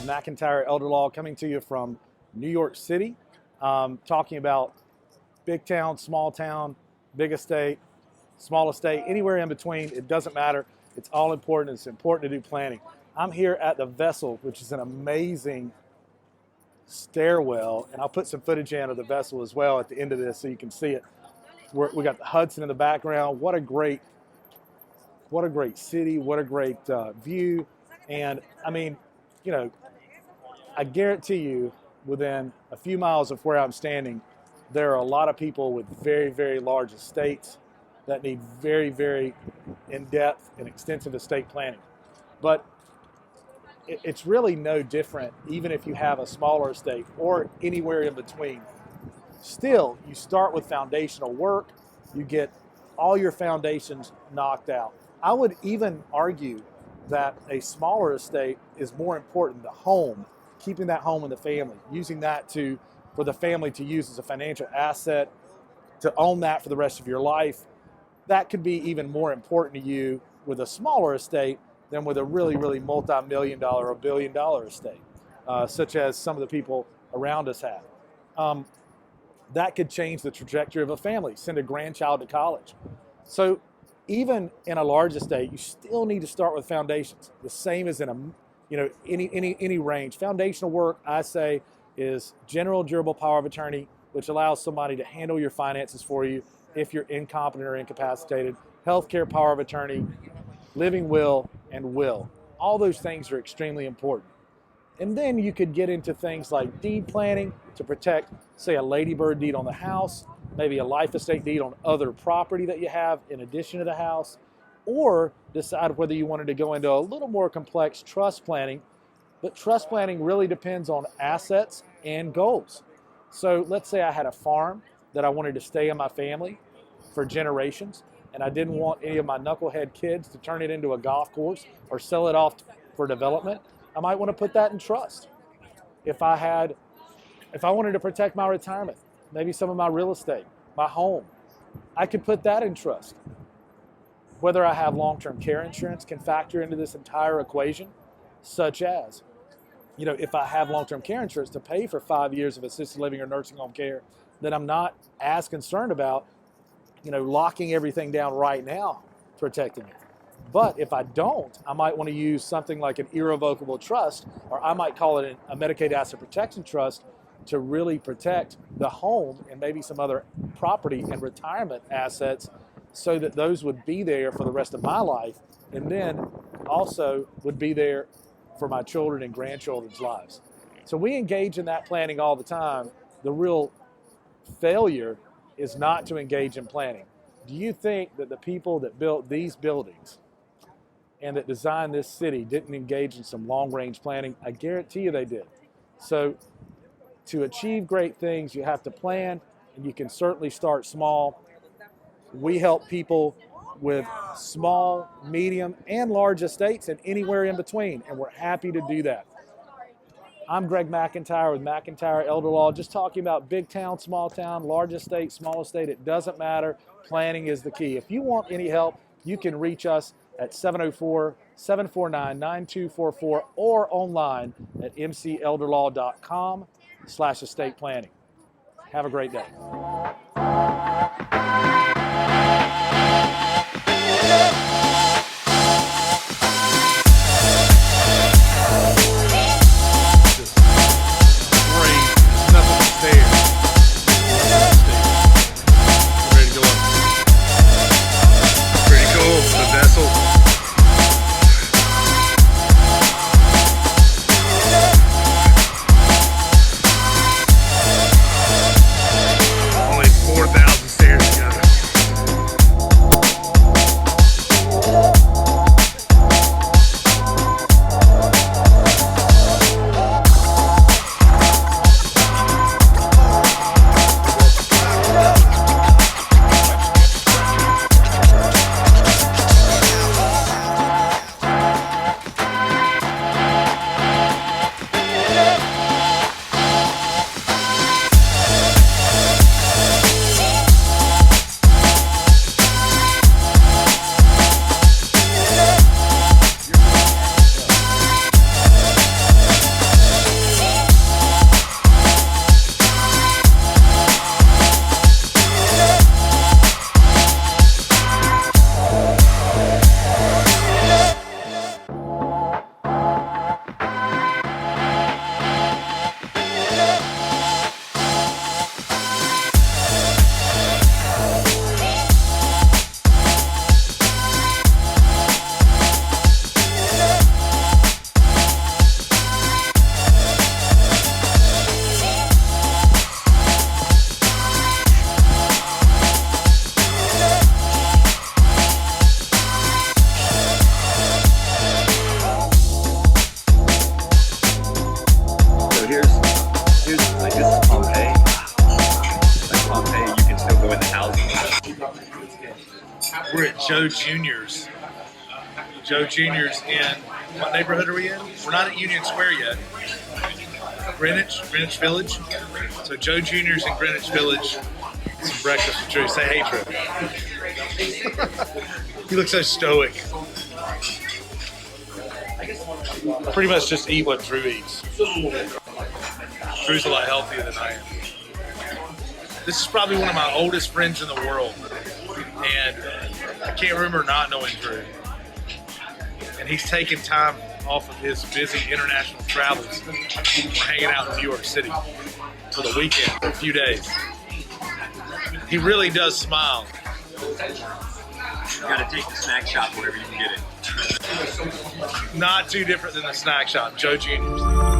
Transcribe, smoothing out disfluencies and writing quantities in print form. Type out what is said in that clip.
with McIntyre Elder Law, coming to you from New York City, talking about big town, small town, big estate, small estate, anywhere in between. It doesn't matter. It's all important. It's important to do planning. I'm here at the Vessel, which is an amazing stairwell, and I'll put some footage in of the Vessel as well at the end of this so you can see it. We got the Hudson in the background. What a great city. What a great view. And I mean, you know, I guarantee you within a few miles of where I'm standing, there are a lot of people with very, very large estates that need very, very in-depth and extensive estate planning. But it's really no different, even if you have a smaller estate or anywhere in between. Still, you start with foundational work, you get all your foundations knocked out. I would even argue that a smaller estate is more important. The home, keeping that home in the family, using that for the family to use as a financial asset, to own that for the rest of your life. That could be even more important to you with a smaller estate than with a really, really multi-million-dollar or billion-dollar estate, such as some of the people around us have. That could change the trajectory of a family, send a grandchild to college. So even in a large estate, you still need to start with foundations. The same as in any range. Foundational work, I say, is general durable power of attorney, which allows somebody to handle your finances for you if you're incompetent or incapacitated. Healthcare power of attorney, living will, and will. All those things are extremely important. And then you could get into things like deed planning to protect, say, a ladybird deed on the house, maybe a life estate deed on other property that you have in addition to the house, or decide whether you wanted to go into a little more complex trust planning. But trust planning really depends on assets and goals. So let's say I had a farm that I wanted to stay in my family for generations, and I didn't want any of my knucklehead kids to turn it into a golf course or sell it off for development. I might want to put that in trust. If I wanted to protect my retirement, maybe some of my real estate, my home, I could put that in trust. Whether I have long-term care insurance can factor into this entire equation, such as, if I have long-term care insurance to pay for 5 years of assisted living or nursing home care, then I'm not as concerned about, locking everything down right now, protecting it. But if I don't, I might want to use something like an irrevocable trust, or I might call it a Medicaid asset protection trust, to really protect the home and maybe some other property and retirement assets so that those would be there for the rest of my life, and then also would be there for my children and grandchildren's lives. So we engage in that planning all the time. The real failure is not to engage in planning. Do you think that the people that built these buildings and that designed this city didn't engage in some long-range planning? I guarantee you they did. So to achieve great things, you have to plan, and you can certainly start small. We help people with small, medium, and large estates and anywhere in between, and we're happy to do that. I'm Greg McIntyre with McIntyre Elder Law, just talking about big town, small town, large estate, small estate. It doesn't matter. Planning is the key. If you want any help, you can reach us at 704-749-9244 or online at mcelderlaw.com/estate planning. Have a great day. with housing. We're at Joe Jr.'s. Joe Jr.'s in, what neighborhood are we in? We're not at Union Square yet. Greenwich Village. So Joe Jr.'s in Greenwich Village. Some breakfast with Drew. Say hey, Drew. He looks so stoic. Pretty much just eat what Drew eats. Drew's a lot healthier than I am. This is probably one of my oldest friends in the world. And I can't remember not knowing Drew. And he's taking time off of his busy international travels. We're hanging out in New York City for the weekend, for a few days. He really does smile. You gotta take the snack shop wherever you can get it. Not too different than the snack shop, Joe Jr.'s.